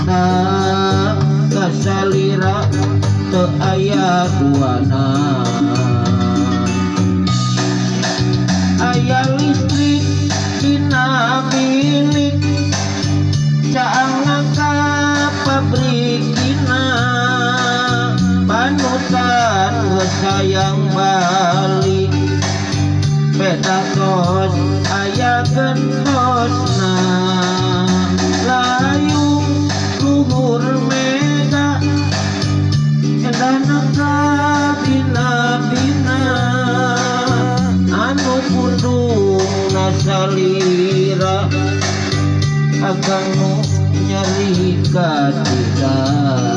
cinta kasalira teu aya duana. Aya listrik dina bilik caang ka pabrikina, panutan geus hayang balik beda tos aya gentosna. Layung luhur mega edana kabina-bina, anu pundungna salira agang nu nyeri katidak.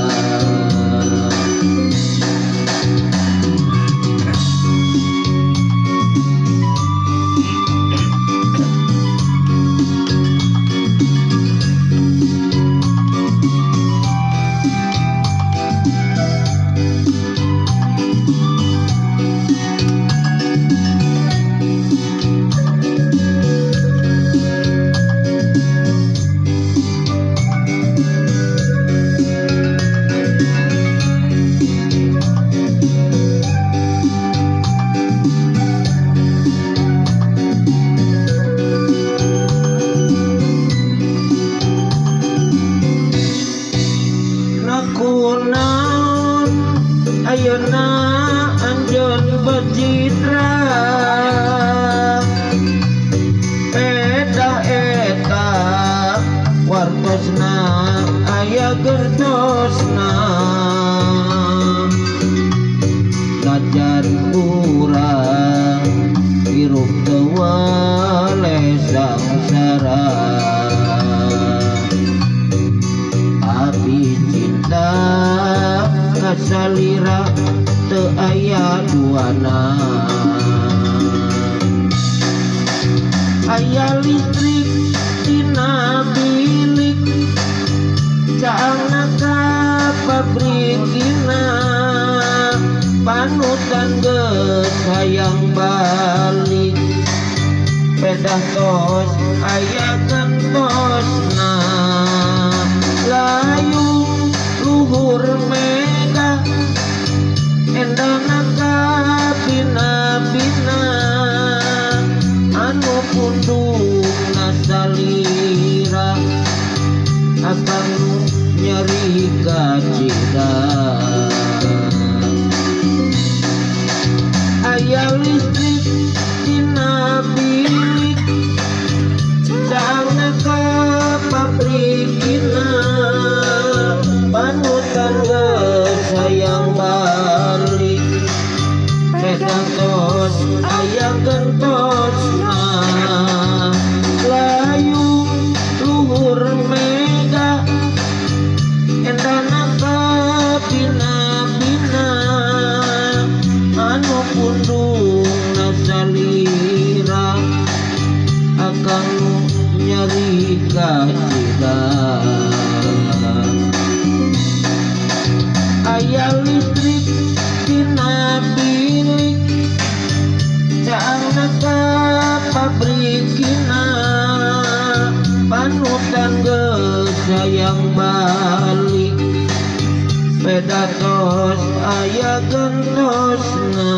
Nakunaon ayeuna anjeun becitra, eta wartosna aya gentosna. Najan urang hirup teu waleh sangsara, tapi cinta kasalira teu aya duana. Aya listrik dina bilik caang ka pabrikina, panutan geus hayang balik beda tos aya gentosna. Layung luhur mega endana kabina-bina, anu pundungna salira akan nyeri katidak. Aya listrik dina bilik caang ka pabrikina, panutan geus hayang balik beda tos aya gentosna. Layung luhur mega endana kabina-bina, anu pundungna salira akan nyeri katidak. Aya listrik dina bilik caang ka pabrikina, panutan geus hayang balik beda tos aya gentosna.